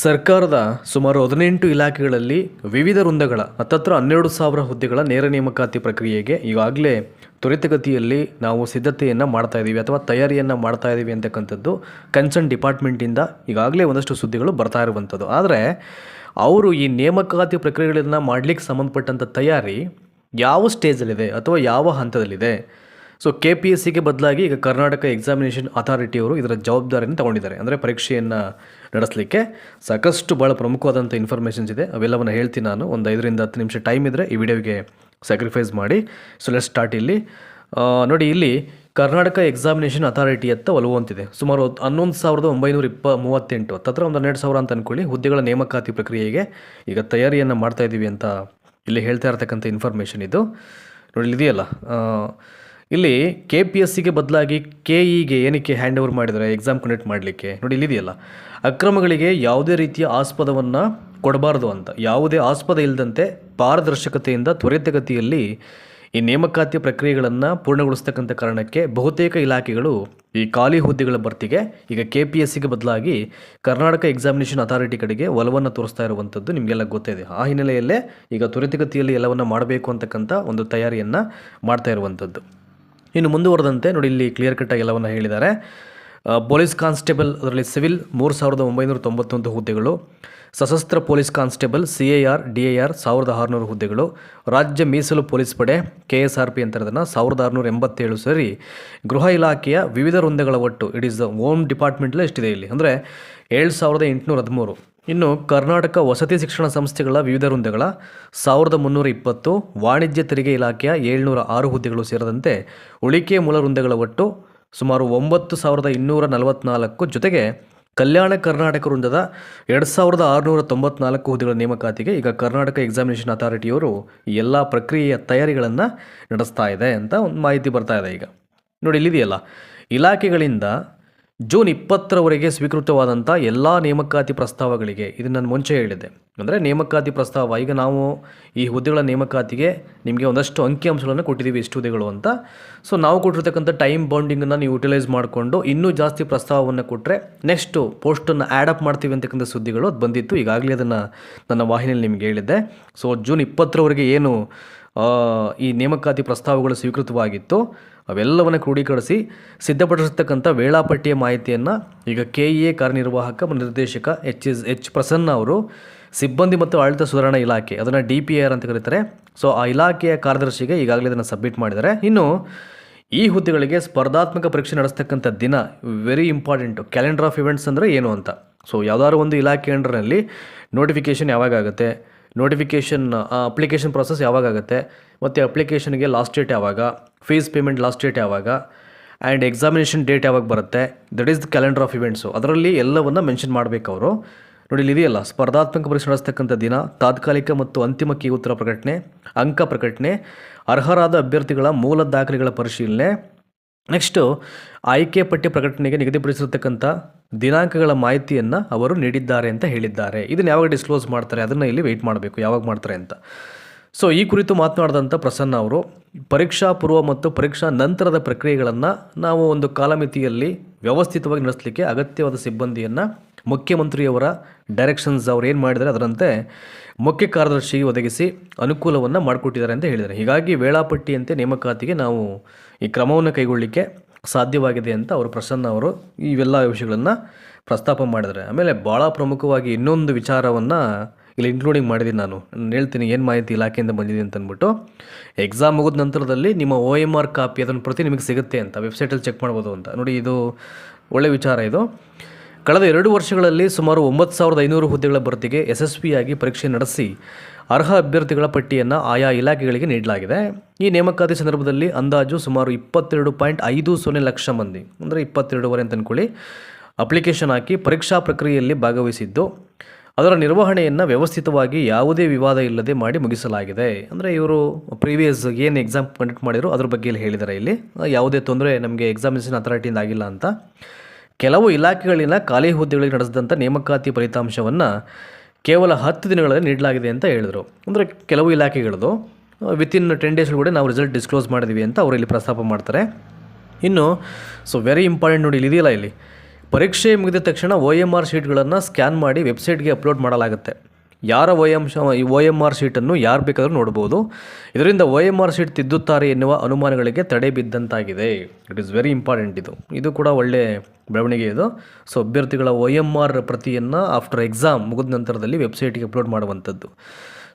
ಸರ್ಕಾರದ ಸುಮಾರು 18 ಇಲಾಖೆಗಳಲ್ಲಿ ವಿವಿಧ ವೃಂದಗಳ ಹತ್ತತ್ರ 12,000 ಹುದ್ದೆಗಳ ನೇರ ನೇಮಕಾತಿ ಪ್ರಕ್ರಿಯೆಗೆ ಈಗಾಗಲೇ ತ್ವರಿತಗತಿಯಲ್ಲಿ ನಾವು ಸಿದ್ಧತೆಯನ್ನು ಮಾಡ್ತಾ ಇದ್ದೀವಿ ಅಥವಾ ತಯಾರಿಯನ್ನು ಮಾಡ್ತಾ ಇದ್ದೀವಿ ಅಂತಕ್ಕಂಥದ್ದು ಕನ್ಸರ್ನ್ ಡಿಪಾರ್ಟ್ಮೆಂಟಿಂದ ಈಗಾಗಲೇ ಒಂದಷ್ಟು ಸುದ್ದಿಗಳು ಬರ್ತಾ ಇರುವಂಥದ್ದು. ಆದರೆ ಅವರು ಈ ನೇಮಕಾತಿ ಪ್ರಕ್ರಿಯೆಗಳನ್ನು ಮಾಡಲಿಕ್ಕೆ ಸಂಬಂಧಪಟ್ಟಂಥ ತಯಾರಿ ಯಾವ ಸ್ಟೇಜಲ್ಲಿದೆ ಅಥವಾ ಯಾವ ಹಂತದಲ್ಲಿದೆ? ಸೊ KPSCಗೆ ಬದಲಾಗಿ ಈಗ ಕರ್ನಾಟಕ ಎಕ್ಸಾಮಿನೇಷನ್ ಅಥಾರಿಟಿಯವರು ಇದರ ಜವಾಬ್ದಾರಿಯನ್ನು ತಗೊಂಡಿದ್ದಾರೆ. ಅಂದರೆ ಪರೀಕ್ಷೆಯನ್ನು ನಡೆಸಲಿಕ್ಕೆ ಸಾಕಷ್ಟು ಭಾಳ ಪ್ರಮುಖವಾದಂಥ ಇನ್ಫಾರ್ಮೇಷನ್ಸ್ ಇದೆ. ಅವೆಲ್ಲವನ್ನು ಹೇಳ್ತೀನಿ ನಾನು. ಒಂದು 5ರಿಂದ 10 ನಿಮಿಷ ಟೈಮ್ ಇದ್ದರೆ ಈ ವಿಡಿಯೋಗೆ ಸ್ಯಾಕ್ರಿಫೈಸ್ ಮಾಡಿ. So let's start. ಇಲ್ಲಿ ನೋಡಿ, ಇಲ್ಲಿ ಕರ್ನಾಟಕ ಎಕ್ಸಾಮಿನೇಷನ್ ಅಥಾರಿಟಿ ಅಂತ ಒಲವು ಅಂತಿದೆ. ಸುಮಾರು 11,938 ಹತ್ತಿರ ಒಂದು 12,000 ಅಂತ ಅಂದ್ಕೊಳ್ಳಿ ಹುದ್ದೆಗಳ ನೇಮಕಾತಿ ಪ್ರಕ್ರಿಯೆಗೆ ಈಗ ತಯಾರಿಯನ್ನು ಮಾಡ್ತಾ ಇದ್ದೀವಿ ಅಂತ ಇಲ್ಲಿ ಹೇಳ್ತಾ ಇರ್ತಕ್ಕಂಥ ಇನ್ಫಾರ್ಮೇಷನ್ ಇದು. ನೋಡಿ, ಇದೆಯಲ್ಲ, ಇಲ್ಲಿ KPSCಗೆ ಬದಲಾಗಿ KEಗೆ ಏನಕ್ಕೆ ಹ್ಯಾಂಡ್ ಓವರ್ ಮಾಡಿದ್ದಾರೆ ಎಕ್ಸಾಮ್ ಕಂಡಕ್ಟ್ ಮಾಡಲಿಕ್ಕೆ? ನೋಡಿ, ಇಲ್ಲಿದೆಯಲ್ಲ, ಅಕ್ರಮಗಳಿಗೆ ಯಾವುದೇ ರೀತಿಯ ಆಸ್ಪದವನ್ನು ಕೊಡಬಾರ್ದು ಅಂತ, ಯಾವುದೇ ಆಸ್ಪದ ಇಲ್ಲದಂತೆ ಪಾರದರ್ಶಕತೆಯಿಂದ ತ್ವರಿತಗತಿಯಲ್ಲಿ ಈ ನೇಮಕಾತಿ ಪ್ರಕ್ರಿಯೆಗಳನ್ನು ಪೂರ್ಣಗೊಳಿಸ್ತಕ್ಕಂಥ ಕಾರಣಕ್ಕೆ ಬಹುತೇಕ ಇಲಾಖೆಗಳು ಈ ಖಾಲಿ ಹುದ್ದೆಗಳ ಭರ್ತಿಗೆ ಈಗ KPSCಗೆ ಬದಲಾಗಿ ಕರ್ನಾಟಕ ಎಕ್ಸಾಮಿನೇಷನ್ ಅಥಾರಿಟಿ ಕಡೆಗೆ ಒಲವನ್ನು ತೋರಿಸ್ತಾ ಇರುವಂಥದ್ದು ನಿಮಗೆಲ್ಲ ಗೊತ್ತಿದೆ. ಆ ಹಿನ್ನೆಲೆಯಲ್ಲೇ ಈಗ ತ್ವರಿತಗತಿಯಲ್ಲಿ ಎಲ್ಲವನ್ನು ಮಾಡಬೇಕು ಅಂತಕ್ಕಂಥ ಒಂದು ತಯಾರಿಯನ್ನು ಮಾಡ್ತಾ ಇರುವಂಥದ್ದು. ಇನ್ನು ಮುಂದುವರೆದಂತೆ ನೋಡಿ, ಇಲ್ಲಿ ಕ್ಲಿಯರ್ ಕಟ್ಟಾಗಿ ಎಲ್ಲವನ್ನು ಹೇಳಿದ್ದಾರೆ. ಪೊಲೀಸ್ ಕಾನ್ಸ್ಟೇಬಲ್, ಅದರಲ್ಲಿ ಸಿವಿಲ್ 3,991 ಹುದ್ದೆಗಳು, ಸಶಸ್ತ್ರ ಪೊಲೀಸ್ ಕಾನ್ಸ್ಟೇಬಲ್ CAR DAR 1,600 ಹುದ್ದೆಗಳು, ರಾಜ್ಯ ಮೀಸಲು ಪೊಲೀಸ್ ಪಡೆ KSRP ಅಂತ ಇರೋದನ್ನು 1,687 ಸೇರಿ ಗೃಹ ಇಲಾಖೆಯ ವಿವಿಧ ವೃಂದಗಳ ಒಟ್ಟು ಇಟ್ ಈಸ್ ದ ಹೋಮ್ ಡಿಪಾರ್ಟ್ಮೆಂಟಲ್ಲೇ ಎಷ್ಟಿದೆ ಇಲ್ಲಿ ಅಂದರೆ 7,813. ಇನ್ನು ಕರ್ನಾಟಕ ವಸತಿ ಶಿಕ್ಷಣ ಸಂಸ್ಥೆಗಳ ವಿವಿಧ ವೃಂದಗಳ 1,320, ವಾಣಿಜ್ಯ ತೆರಿಗೆ ಇಲಾಖೆಯ 706 ಹುದ್ದೆಗಳು ಸೇರಿದಂತೆ ಉಳಿಕೆ ಮೂಲ ವೃಂದಗಳ ಒಟ್ಟು ಸುಮಾರು 9,244 ಜೊತೆಗೆ ಕಲ್ಯಾಣ ಕರ್ನಾಟಕ ವೃಂದದ 2,694 ಹುದ್ದೆಗಳ ನೇಮಕಾತಿಗೆ ಈಗ ಕರ್ನಾಟಕ ಎಕ್ಸಾಮಿನೇಷನ್ ಅಥಾರಿಟಿಯವರು ಈ ಎಲ್ಲ ಪ್ರಕ್ರಿಯೆಯ ತಯಾರಿಗಳನ್ನು ನಡೆಸ್ತಾ ಇದೆ ಅಂತ ಒಂದು ಮಾಹಿತಿ ಬರ್ತಾ ಇದೆ. ಈಗ ನೋಡಿ, ಇಲ್ಲಿದೆಯಲ್ಲ, ಇಲಾಖೆಗಳಿಂದ ಜೂನ್ 20ರವರೆಗೆ ಸ್ವೀಕೃತವಾದಂಥ ಎಲ್ಲ ನೇಮಕಾತಿ ಪ್ರಸ್ತಾವಗಳಿಗೆ, ಇದು ನಾನು ಮುಂಚೆ ಹೇಳಿದ್ದೆ, ಅಂದರೆ ನೇಮಕಾತಿ ಪ್ರಸ್ತಾವ, ಈಗ ನಾವು ಈ ಹುದ್ದೆಗಳ ನೇಮಕಾತಿಗೆ ನಿಮಗೆ ಒಂದಷ್ಟು ಅಂಕಿಅಂಶಗಳನ್ನು ಕೊಟ್ಟಿದ್ದೀವಿ, ಇಷ್ಟು ಹುದ್ದೆಗಳು ಅಂತ. ಸೊ ನಾವು ಕೊಟ್ಟಿರ್ತಕ್ಕಂಥ ಟೈಮ್ ಬೌಂಡಿಂಗನ್ನು ನೀವು ಯುಟಿಲೈಸ್ ಮಾಡಿಕೊಂಡು ಇನ್ನೂ ಜಾಸ್ತಿ ಪ್ರಸ್ತಾವವನ್ನು ಕೊಟ್ಟರೆ ನೆಕ್ಸ್ಟು ಪೋಸ್ಟನ್ನು ಆ್ಯಡಪ್ ಮಾಡ್ತೀವಿ ಅಂತಕ್ಕಂಥ ಸುದ್ದಿಗಳು ಅದು ಬಂದಿತ್ತು. ಈಗಾಗಲೇ ಅದನ್ನು ನನ್ನ ವಾಹಿನಿಯಲ್ಲಿ ನಿಮಗೆ ಹೇಳಿದ್ದೆ. ಸೊ ಜೂನ್ 20ರವರೆಗೆ ಏನು ಈ ನೇಮಕಾತಿ ಪ್ರಸ್ತಾವಗಳು ಸ್ವೀಕೃತವಾಗಿತ್ತು ಅವೆಲ್ಲವನ್ನು ಕ್ರೋಢೀಕರಿಸಿ ಸಿದ್ಧಪಡಿಸಿರ್ತಕ್ಕಂಥ ವೇಳಾಪಟ್ಟಿಯ ಮಾಹಿತಿಯನ್ನು ಈಗ KEA ಕಾರ್ಯನಿರ್ವಾಹಕ ನಿರ್ದೇಶಕ ಎಚ್ ಪ್ರಸನ್ನ ಅವರು ಸಿಬ್ಬಂದಿ ಮತ್ತು ಆಡಳಿತ ಸುಧಾರಣಾ ಇಲಾಖೆ, ಅದನ್ನು DPIR ಅಂತ ಕರೀತಾರೆ. ಸೊ ಆ ಇಲಾಖೆಯ ಕಾರ್ಯದರ್ಶಿಗೆ ಈಗಾಗಲೇ ಅದನ್ನು ಸಬ್ಮಿಟ್ ಮಾಡಿದ್ದಾರೆ. ಇನ್ನು ಈ ಹುದ್ದೆಗಳಿಗೆ ಸ್ಪರ್ಧಾತ್ಮಕ ಪರೀಕ್ಷೆ ನಡೆಸ್ತಕ್ಕಂಥ ದಿನ very important. Calendar of events ಅಂದರೆ ಏನು ಅಂತ. ಸೊ ಯಾವುದಾದ್ರು ಒಂದು ಇಲಾಖೆ ಅಂಡರ್ನಲ್ಲಿ ನೋಟಿಫಿಕೇಷನ್ ಯಾವಾಗ ಆಗುತ್ತೆ, ನೋಟಿಫಿಕೇಷನ್ ಅಪ್ಲಿಕೇಶನ್ ಪ್ರಾಸೆಸ್ ಯಾವಾಗುತ್ತೆ, ಮತ್ತು ಅಪ್ಲಿಕೇಶನ್ಗೆ ಲಾಸ್ಟ್ ಡೇಟ್ ಯಾವಾಗ, ಫೀಸ್ ಪೇಮೆಂಟ್ ಲಾಸ್ಟ್ ಡೇಟ್ ಯಾವಾಗ, ಆ್ಯಂಡ್ ಎಕ್ಸಾಮಿನೇಷನ್ ಡೇಟ್ ಯಾವಾಗ ಬರುತ್ತೆ, that is the calendar of events. ಅದರಲ್ಲಿ ಎಲ್ಲವನ್ನು ಮೆನ್ಷನ್ ಮಾಡಬೇಕು ಅವರು. ನೋಡಿ, ಇಲ್ಲಿ ಇದೆಯಲ್ಲ, ಸ್ಪರ್ಧಾತ್ಮಕ ಪರೀಕ್ಷೆ ನಡೆಸ್ತಕ್ಕಂಥ ದಿನ, ತಾತ್ಕಾಲಿಕ ಮತ್ತು ಅಂತಿಮ ಕೀ ಉತ್ತರ ಪ್ರಕಟಣೆ, ಅಂಕ ಪ್ರಕಟಣೆ, ಅರ್ಹರಾದ ಅಭ್ಯರ್ಥಿಗಳ ಮೂಲ ದಾಖಲೆಗಳ ಪರಿಶೀಲನೆ, ನೆಕ್ಸ್ಟು ಆಯ್ಕೆ ಪಟ್ಟಿ ಪ್ರಕಟಣೆಗೆ ನಿಗದಿಪಡಿಸಿರ್ತಕ್ಕಂಥ ದಿನಾಂಕಗಳ ಮಾಹಿತಿಯನ್ನು ಅವರು ನೀಡಿದ್ದಾರೆ ಅಂತ ಹೇಳಿದ್ದಾರೆ. ಇದನ್ನು ಯಾವಾಗ ಡಿಸ್ಕ್ಲೋಸ್ ಮಾಡ್ತಾರೆ ಅದನ್ನು ಇಲ್ಲಿ ವೆಯ್ಟ್ ಮಾಡಬೇಕು ಯಾವಾಗ ಮಾಡ್ತಾರೆ ಅಂತ. ಸೊ ಈ ಕುರಿತು ಮಾತನಾಡಿದಂಥ ಪ್ರಸನ್ನ ಅವರು, ಪರೀಕ್ಷಾ ಪೂರ್ವ ಮತ್ತು ಪರೀಕ್ಷಾ ನಂತರದ ಪ್ರಕ್ರಿಯೆಗಳನ್ನು ನಾವು ಒಂದು ಕಾಲಮಿತಿಯಲ್ಲಿ ವ್ಯವಸ್ಥಿತವಾಗಿ ನಡೆಸಲಿಕ್ಕೆ ಅಗತ್ಯವಾದ ಸಿಬ್ಬಂದಿಯನ್ನು ಮುಖ್ಯಮಂತ್ರಿಯವರ ಡೈರೆಕ್ಷನ್ಸ್ ಅವ್ರು ಏನು ಮಾಡಿದ್ದಾರೆ ಅದರಂತೆ ಮುಖ್ಯ ಕಾರ್ಯದರ್ಶಿ ಒದಗಿಸಿ ಅನುಕೂಲವನ್ನು ಮಾಡಿಕೊಟ್ಟಿದ್ದಾರೆ ಅಂತ ಹೇಳಿದ್ದಾರೆ. ಹೀಗಾಗಿ ವೇಳಾಪಟ್ಟಿಯಂತೆ ನೇಮಕಾತಿಗೆ ನಾವು ಈ ಕ್ರಮವನ್ನು ಕೈಗೊಳ್ಳಲಿಕ್ಕೆ ಸಾಧ್ಯವಾಗಿದೆ ಅಂತ ಅವರು ಪ್ರಸನ್ನ ಅವರು ಇವೆಲ್ಲ ವಿಷಯಗಳನ್ನು ಪ್ರಸ್ತಾಪ ಮಾಡಿದ್ದಾರೆ. ಆಮೇಲೆ ಭಾಳ ಪ್ರಮುಖವಾಗಿ ಇನ್ನೊಂದು ವಿಚಾರವನ್ನು ಇಲ್ಲಿ ಇನ್ಕ್ಲೂಡಿಂಗ್ ಮಾಡಿದ್ದೀನಿ. ನಾನು ಹೇಳ್ತೀನಿ ಏನು ಮಾಹಿತಿ ಇಲಾಖೆಯಿಂದ ಬಂದಿದೆ ಅಂತ ಅಂದ್ಬಿಟ್ಟು. ಎಕ್ಸಾಮ್ ಮುಗಿದ ನಂತರದಲ್ಲಿ ನಿಮ್ಮ OMR ಕಾಪಿ ಅದನ್ನು ಪ್ರತಿ ನಿಮಗೆ ಸಿಗುತ್ತೆ ಅಂತ ವೆಬ್ಸೈಟಲ್ಲಿ ಚೆಕ್ ಮಾಡ್ಬೋದು ಅಂತ. ನೋಡಿ, ಇದು ಒಳ್ಳೆಯ ವಿಚಾರ. ಇದು ಕಳೆದ 2 ವರ್ಷಗಳಲ್ಲಿ ಸುಮಾರು 9,500 ಹುದ್ದೆಗಳ ಭರ್ತಿಗೆ ಯಶಸ್ವಿಯಾಗಿ ಪರೀಕ್ಷೆ ನಡೆಸಿ ಅರ್ಹ ಅಭ್ಯರ್ಥಿಗಳ ಪಟ್ಟಿಯನ್ನು ಆಯಾ ಇಲಾಖೆಗಳಿಗೆ ನೀಡಲಾಗಿದೆ. ಈ ನೇಮಕಾತಿ ಸಂದರ್ಭದಲ್ಲಿ ಅಂದಾಜು ಸುಮಾರು 22.50 ಲಕ್ಷ ಮಂದಿ, ಅಂದರೆ 22.5 ಅಂತ ಅಂದ್ಕೊಳ್ಳಿ, ಅಪ್ಲಿಕೇಶನ್ ಹಾಕಿ ಪರೀಕ್ಷಾ ಪ್ರಕ್ರಿಯೆಯಲ್ಲಿ ಭಾಗವಹಿಸಿದ್ದು ಅದರ ನಿರ್ವಹಣೆಯನ್ನು ವ್ಯವಸ್ಥಿತವಾಗಿ ಯಾವುದೇ ವಿವಾದ ಇಲ್ಲದೆ ಮಾಡಿ ಮುಗಿಸಲಾಗಿದೆ. ಅಂದರೆ ಇವರು ಪ್ರೀವಿಯಸ್ ಏನು ಎಕ್ಸಾಮ್ ಕಂಡಕ್ಟ್ ಮಾಡಿರೋ ಅದ್ರ ಬಗ್ಗೆ ಇಲ್ಲಿ ಹೇಳಿದ್ದಾರೆ. ಇಲ್ಲಿ ಯಾವುದೇ ತೊಂದರೆ ನಮಗೆ ಎಕ್ಸಾಮಿನೇಷನ್ ಅಥಾರಿಟಿಯಿಂದ ಆಗಿಲ್ಲ ಅಂತ. ಕೆಲವು ಇಲಾಖೆಗಳಿನ ಖಾಲಿ ಹುದ್ದೆಗಳಿಗೆ ನಡೆಸಿದಂಥ ನೇಮಕಾತಿ ಫಲಿತಾಂಶವನ್ನು ಕೇವಲ 10 ದಿನಗಳಲ್ಲಿ ನೀಡಲಾಗಿದೆ ಅಂತ ಹೇಳಿದರು. ಅಂದರೆ ಕೆಲವು ಇಲಾಖೆಗಳದು ವಿತಿನ್ 10 ಡೇಸ್ ಕೂಡ ನಾವು ರಿಸಲ್ಟ್ ಡಿಸ್ಕ್ಲೋಸ್ ಮಾಡಿದ್ವಿ ಅಂತ ಅವರು ಇಲ್ಲಿ ಪ್ರಸ್ತಾಪ ಮಾಡ್ತಾರೆ. ಇನ್ನು ವೆರಿ ಇಂಪಾರ್ಟೆಂಟ್ ನೋಡಿ, ಇಲ್ಲಿ ಇದೆಯಲ್ಲ, ಇಲ್ಲಿ ಪರೀಕ್ಷೆ ಮುಗಿದ ತಕ್ಷಣ OMR ಶೀಟ್ಗಳನ್ನು ಸ್ಕ್ಯಾನ್ ಮಾಡಿ ವೆಬ್ಸೈಟ್ಗೆ ಅಪ್ಲೋಡ್ ಮಾಡಲಾಗುತ್ತೆ. ಯಾರ OMR ಶೀಟನ್ನು ಯಾರು ಬೇಕಾದರೂ ನೋಡ್ಬೋದು. ಇದರಿಂದ OMR ಶೀಟ್ ತಿದ್ದುತ್ತಾರೆ ಎನ್ನುವ ಅನುಮಾನಗಳಿಗೆ ತಡೆ ಬಿದ್ದಂತಾಗಿದೆ. It is very important. ಇದು ಕೂಡ ಒಳ್ಳೆ ಬೆಳವಣಿಗೆ ಇದು. ಸೊ ಅಭ್ಯರ್ಥಿಗಳ OMR ಪ್ರತಿಯನ್ನು ಆಫ್ಟರ್ ಎಕ್ಸಾಮ್ ಮುಗಿದ ನಂತರದಲ್ಲಿ ವೆಬ್ಸೈಟ್ಗೆ ಅಪ್ಲೋಡ್ ಮಾಡುವಂಥದ್ದು.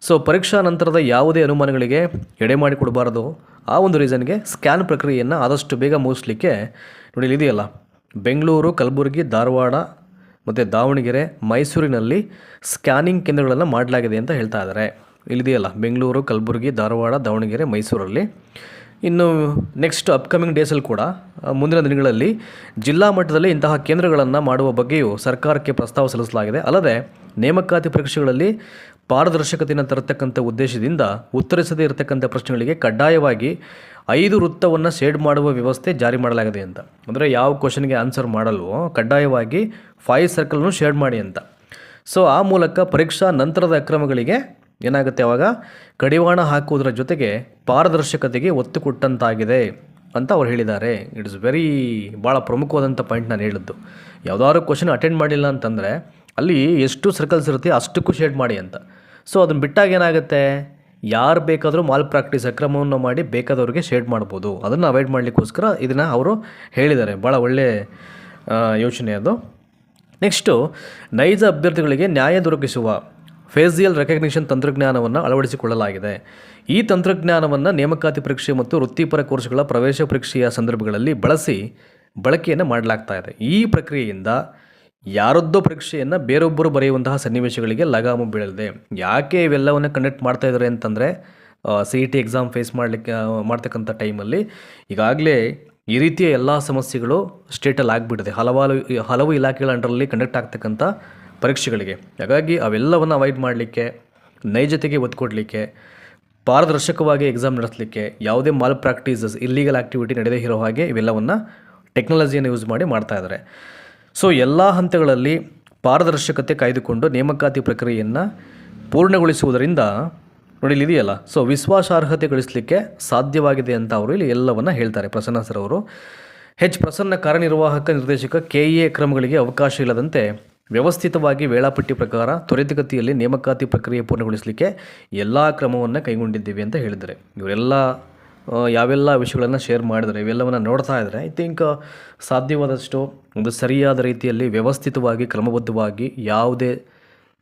ಸೊ ಪರೀಕ್ಷಾ ನಂತರದ ಯಾವುದೇ ಅನುಮಾನಗಳಿಗೆ ಎಡೆ ಮಾಡಿ ಕೊಡಬಾರದು. ಆ ಒಂದು ರೀಸನ್ಗೆ ಸ್ಕ್ಯಾನ್ ಪ್ರಕ್ರಿಯೆಯನ್ನು ಆದಷ್ಟು ಬೇಗ ಮುಗಿಸ್ಲಿಕ್ಕೆ ನೋಡಿ ಇದೆಯಲ್ಲ, ಬೆಂಗಳೂರು, ಕಲಬುರಗಿ, ಧಾರವಾಡ ಮತ್ತು ದಾವಣಗೆರೆ, ಮೈಸೂರಿನಲ್ಲಿ ಸ್ಕ್ಯಾನಿಂಗ್ ಕೇಂದ್ರಗಳನ್ನು ಮಾಡಲಾಗಿದೆ ಅಂತ ಹೇಳ್ತಾ ಇದ್ದಾರೆ. ಇಲ್ಲಿದೆಯಲ್ಲ, ಬೆಂಗಳೂರು, ಕಲಬುರಗಿ, ಧಾರವಾಡ, ದಾವಣಗೆರೆ, ಮೈಸೂರಲ್ಲಿ. ಇನ್ನು ನೆಕ್ಸ್ಟ್ ಅಪ್ಕಮಿಂಗ್ ಡೇಸಲ್ಲಿ ಕೂಡ ಮುಂದಿನ ದಿನಗಳಲ್ಲಿ ಜಿಲ್ಲಾ ಮಟ್ಟದಲ್ಲಿ ಇಂತಹ ಕೇಂದ್ರಗಳನ್ನು ಮಾಡುವ ಬಗ್ಗೆಯೂ ಸರ್ಕಾರಕ್ಕೆ ಪ್ರಸ್ತಾವ ಸಲ್ಲಿಸಲಾಗಿದೆ. ಅಲ್ಲದೆ ನೇಮಕಾತಿ ಪರೀಕ್ಷೆಗಳಲ್ಲಿ ಪಾರದರ್ಶಕತೆಯನ್ನು ತರತಕ್ಕಂಥ ಉದ್ದೇಶದಿಂದ ಉತ್ತರಿಸದೇ ಇರತಕ್ಕಂಥ ಪ್ರಶ್ನೆಗಳಿಗೆ ಕಡ್ಡಾಯವಾಗಿ 5 ವೃತ್ತವನ್ನು ಶೇಡ್ ಮಾಡುವ ವ್ಯವಸ್ಥೆ ಜಾರಿ ಮಾಡಲಾಗಿದೆ ಅಂತ. ಅಂದರೆ ಯಾವ ಕ್ವಶನ್ಗೆ ಆನ್ಸರ್ ಮಾಡಲ್ವೋ ಕಡ್ಡಾಯವಾಗಿ 5 ಸರ್ಕಲ್ನು ಶೇಡ್ ಮಾಡಿ ಅಂತ. ಸೊ ಆ ಮೂಲಕ ಪರೀಕ್ಷಾ ನಂತರದ ಅಕ್ರಮಗಳಿಗೆ ಏನಾಗುತ್ತೆ, ಆವಾಗ ಕಡಿವಾಣ ಹಾಕುವುದರ ಜೊತೆಗೆ ಪಾರದರ್ಶಕತೆಗೆ ಒತ್ತು ಕೊಟ್ಟಂತಾಗಿದೆ ಅಂತ ಅವ್ರು ಹೇಳಿದ್ದಾರೆ. ಇಟ್ ಇಸ್ ವೆರಿ ಭಾಳ ಪ್ರಮುಖವಾದಂಥ ಪಾಯಿಂಟ್ ನಾನು ಹೇಳಿದ್ದು. ಯಾವುದಾದ್ರು ಕ್ವಶನ್ ಅಟೆಂಡ್ ಮಾಡಿಲ್ಲ ಅಂತಂದರೆ ಅಲ್ಲಿ ಎಷ್ಟು ಸರ್ಕಲ್ಸ್ ಇರುತ್ತೆ ಅಷ್ಟಕ್ಕೂ ಶೇಡ್ ಮಾಡಿ ಅಂತ. ಸೊ ಅದನ್ನು ಬಿಟ್ಟಾಗ ಏನಾಗುತ್ತೆ, ಯಾರು ಬೇಕಾದರೂ ಮಾಲ್ ಪ್ರಾಕ್ಟೀಸ್ ಅಕ್ರಮವನ್ನು ಮಾಡಿ ಬೇಕಾದವ್ರಿಗೆ ಶೇಡ್ ಮಾಡ್ಬೋದು. ಅದನ್ನು ಅವಾಯ್ಡ್ ಮಾಡಲಿಕ್ಕೋಸ್ಕರ ಇದನ್ನು ಅವರು ಹೇಳಿದ್ದಾರೆ. ಭಾಳ ಒಳ್ಳೆಯ ಯೋಚನೆ ಅದು. ನೆಕ್ಸ್ಟು, ನೈಜ ಅಭ್ಯರ್ಥಿಗಳಿಗೆ ನ್ಯಾಯ ದೊರಕಿಸುವ ಫೇಸಿಯಲ್ ರೆಕಗ್ನಿಷನ್ ತಂತ್ರಜ್ಞಾನವನ್ನು ಅಳವಡಿಸಿಕೊಳ್ಳಲಾಗಿದೆ. ಈ ತಂತ್ರಜ್ಞಾನವನ್ನು ನೇಮಕಾತಿ ಪರೀಕ್ಷೆ ಮತ್ತು ವೃತ್ತಿಪರ ಕೋರ್ಸ್ಗಳ ಪ್ರವೇಶ ಪರೀಕ್ಷೆಯ ಸಂದರ್ಭಗಳಲ್ಲಿ ಬಳಕೆಯನ್ನು ಮಾಡಲಾಗ್ತಾ ಇದೆ. ಈ ಪ್ರಕ್ರಿಯೆಯಿಂದ ಯಾರದ್ದೋ ಪರೀಕ್ಷೆಯನ್ನು ಬೇರೊಬ್ಬರು ಬರೆಯುವಂತಹ ಸನ್ನಿವೇಶಗಳಿಗೆ ಲಗಾಮು ಬೀಳಲಿದೆ. ಯಾಕೆ ಇವೆಲ್ಲವನ್ನು ಕಂಡಕ್ಟ್ ಮಾಡ್ತಾ ಇದ್ದಾರೆ ಅಂತಂದರೆ CET ಎಕ್ಸಾಮ್ ಫೇಸ್ ಮಾಡ್ತಕ್ಕಂಥ ಟೈಮಲ್ಲಿ ಈಗಾಗಲೇ ಈ ರೀತಿಯ ಎಲ್ಲ ಸಮಸ್ಯೆಗಳು ಸ್ಟೇಟಲ್ಲಿ ಆಗಿಬಿಟ್ಟಿದೆ. ಹಲವು ಇಲಾಖೆಗಳ ಅಂಡರಲ್ಲಿ ಕಂಡಕ್ಟ್ ಆಗ್ತಕ್ಕಂಥ ಪರೀಕ್ಷೆಗಳಿಗೆ. ಹಾಗಾಗಿ ಅವೆಲ್ಲವನ್ನು ಅವಾಯ್ಡ್ ಮಾಡಲಿಕ್ಕೆ, ನೈಜತೆಗೆ ಒತ್ತು ಕೊಡಲಿಕ್ಕೆ, ಪಾರದರ್ಶಕವಾಗಿ ಎಕ್ಸಾಮ್ ನಡೆಸಲಿಕ್ಕೆ, ಯಾವುದೇ ಮಾಲ್ ಪ್ರಾಕ್ಟೀಸಸ್, ಇಲ್ಲೀಗಲ್ ಆ್ಯಕ್ಟಿವಿಟಿ ನಡೆದೇ ಇರೋ ಹಾಗೆ ಇವೆಲ್ಲವನ್ನು ಟೆಕ್ನಾಲಜಿಯನ್ನು ಯೂಸ್ ಮಾಡಿ ಮಾಡ್ತಾ ಇದ್ದಾರೆ. ಸೊ ಎಲ್ಲ ಹಂತಗಳಲ್ಲಿ ಪಾರದರ್ಶಕತೆ ಕಾಯ್ದುಕೊಂಡು ನೇಮಕಾತಿ ಪ್ರಕ್ರಿಯೆಯನ್ನು ಪೂರ್ಣಗೊಳಿಸುವುದರಿಂದ ನೋಡಿ ಇದೆಯಲ್ಲ, ಸೊ ವಿಶ್ವಾಸಾರ್ಹತೆ ಗಳಿಸಲಿಕ್ಕೆ ಸಾಧ್ಯವಾಗಿದೆ ಅಂತ ಅವರು ಇಲ್ಲಿ ಎಲ್ಲವನ್ನು ಹೇಳ್ತಾರೆ ಪ್ರಸನ್ನ ಸರ್ ಅವರು. ಪ್ರಸನ್ನ ಕಾರ್ಯನಿರ್ವಾಹಕ ನಿರ್ದೇಶಕ KEA ಕ್ರಮಗಳಿಗೆ ಅವಕಾಶ ಇಲ್ಲದಂತೆ ವ್ಯವಸ್ಥಿತವಾಗಿ ವೇಳಾಪಟ್ಟಿ ಪ್ರಕಾರ ತ್ವರಿತಗತಿಯಲ್ಲಿ ನೇಮಕಾತಿ ಪ್ರಕ್ರಿಯೆ ಪೂರ್ಣಗೊಳಿಸಲಿಕ್ಕೆ ಎಲ್ಲ ಕ್ರಮವನ್ನು ಕೈಗೊಂಡಿದ್ದೀವಿ ಅಂತ ಹೇಳಿದ್ದಾರೆ. ಇವರೆಲ್ಲ ಯಾವೆಲ್ಲ ವಿಷಯಗಳನ್ನು ಶೇರ್ ಮಾಡಿದರೆ ಇವೆಲ್ಲವನ್ನು ನೋಡ್ತಾ ಇದ್ದರೆ ಐ ಥಿಂಕ್ ಸಾಧ್ಯವಾದಷ್ಟು ಒಂದು ಸರಿಯಾದ ರೀತಿಯಲ್ಲಿ ವ್ಯವಸ್ಥಿತವಾಗಿ ಕ್ರಮಬದ್ಧವಾಗಿ ಯಾವುದೇ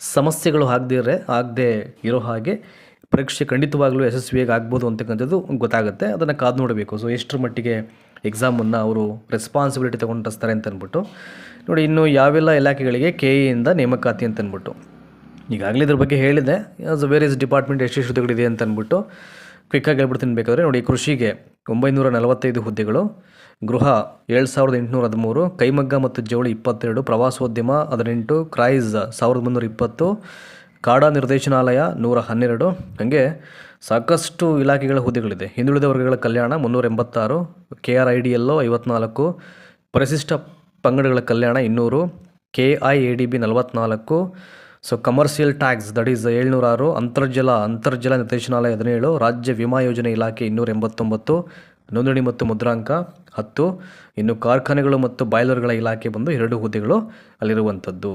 ಸಮಸ್ಯೆಗಳು ಆಗದೇ ಇರೋ ಹಾಗೆ ಪರೀಕ್ಷೆ ಖಂಡಿತವಾಗಲೂ ಯಶಸ್ವಿಯಾಗಿ ಆಗ್ಬೋದು ಅಂತಕ್ಕಂಥದ್ದು ಗೊತ್ತಾಗುತ್ತೆ. ಅದನ್ನು ಕಾದು ನೋಡಬೇಕು. ಸೊ ಎಷ್ಟರ ಮಟ್ಟಿಗೆ ಎಕ್ಸಾಮನ್ನು ಅವರು ರೆಸ್ಪಾನ್ಸಿಬಿಲಿಟಿ ತೊಗೊಂಡು ನಡೆಸ್ತಾರೆ ಅಂತ ಅಂದ್ಬಿಟ್ಟು ನೋಡಿ. ಇನ್ನು ಯಾವೆಲ್ಲ ಇಲಾಖೆಗಳಿಗೆ KEಯಿಂದ ನೇಮಕಾತಿ ಅಂತ ಅಂದ್ಬಿಟ್ಟು ಈಗಾಗಲೇ ಇದ್ರ ಬಗ್ಗೆ ಹೇಳಿದೆ. ವೇರಿಯಸ್ ಡಿಪಾರ್ಟ್ಮೆಂಟ್ ಎಷ್ಟು ಹುದ್ದೆಗಳಿದೆ ಅಂತ ಅಂದ್ಬಿಟ್ಟು ಕ್ವಿಕ್ಕಾಗಿ ಹೇಳ್ಬಿಡ್ತೀನಿ ಬೇಕಾದರೆ ನೋಡಿ. ಕೃಷಿಗೆ 945 ಹುದ್ದೆಗಳು, ಗೃಹ 7813, ಕೈಮಗ್ಗ ಮತ್ತು ಜವಳಿ 22, ಪ್ರವಾಸೋದ್ಯಮ 18, ಕ್ರೈಸ್ 1320, ಕಾಡಾ ನಿರ್ದೇಶನಾಲಯ 112. ಹಾಗೆ ಸಾಕಷ್ಟು ಇಲಾಖೆಗಳ ಹುದ್ದೆಗಳಿದೆ. ಹಿಂದುಳಿದ ವರ್ಗಗಳ ಕಲ್ಯಾಣ 386, KRIDL 54, ಪರಿಶಿಷ್ಟ ಪಂಗಡಗಳ ಕಲ್ಯಾಣ 200, KIADB 44, so commercial tax that is 706, ಅಂತರ್ಜಲ ನಿರ್ದೇಶನಾಲಯ 17, ರಾಜ್ಯ ವಿಮಾ ಯೋಜನೆ ಇಲಾಖೆ 289, ನೋಂದಣಿ ಮತ್ತು ಮುದ್ರಾಂಕ 10, ಇನ್ನು ಕಾರ್ಖಾನೆಗಳು ಮತ್ತು ಬಾಯ್ಲರ್ಗಳ ಇಲಾಖೆ ಬಂದು 2 ಹುದ್ದೆಗಳು ಅಲ್ಲಿರುವಂಥದ್ದು.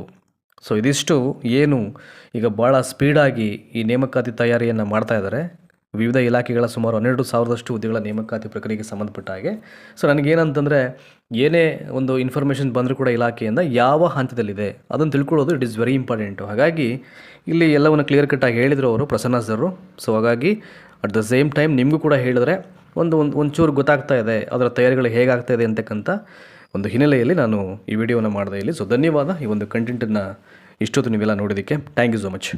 ಸೊ ಇದಿಷ್ಟು ಏನು ಈಗ ಭಾಳ ಸ್ಪೀಡಾಗಿ ಈ ನೇಮಕಾತಿ ತಯಾರಿಯನ್ನು ಮಾಡ್ತಾ ಇದ್ದಾರೆ. ವಿವಿಧ ಇಲಾಖೆಗಳ ಸುಮಾರು 12,000 ಹುದ್ದೆಗಳ ನೇಮಕಾತಿ ಪ್ರಕ್ರಿಯೆಗೆ ಸಂಬಂಧಪಟ್ಟ ಹಾಗೆ. ಸೊ ನನಗೇನಂತಂದರೆ ಏನೇ ಒಂದು ಇನ್ಫಾರ್ಮೇಷನ್ ಬಂದರೂ ಕೂಡ ಇಲಾಖೆಯಿಂದ ಯಾವ ಹಂತದಲ್ಲಿದೆ ಅದನ್ನು ತಿಳ್ಕೊಳ್ಳೋದು ಇಟ್ ಈಸ್ ವೆರಿ ಇಂಪಾರ್ಟೆಂಟು. ಹಾಗಾಗಿ ಇಲ್ಲಿ ಎಲ್ಲವನ್ನು ಕ್ಲಿಯರ್ ಕಟ್ಟಾಗಿ ಹೇಳಿದರು ಅವರು ಪ್ರಸನ್ನ ಸರ್. ಸೊ ಹಾಗಾಗಿ ಅಟ್ ದ ಸೇಮ್ ಟೈಮ್ ನಿಮಗೂ ಕೂಡ ಹೇಳಿದ್ರೆ ಒಂಚೂರು ಗೊತ್ತಾಗ್ತಾ ಇದೆ ಅದರ ತಯಾರಿಗಳು ಹೇಗಾಗ್ತಾ ಇದೆ ಅಂತಕ್ಕಂಥ ಒಂದು ಹಿನ್ನೆಲೆಯಲ್ಲಿ ನಾನು ಈ ವಿಡಿಯೋನ ಮಾಡಿದೆ ಇಲ್ಲಿ. ಸೊ ಧನ್ಯವಾದ ಈ ಒಂದು ಕಂಟೆಂಟನ್ನು ಇಷ್ಟೊತ್ತು ನೀವೆಲ್ಲ ನೋಡೋದಕ್ಕೆ. Thank you so much.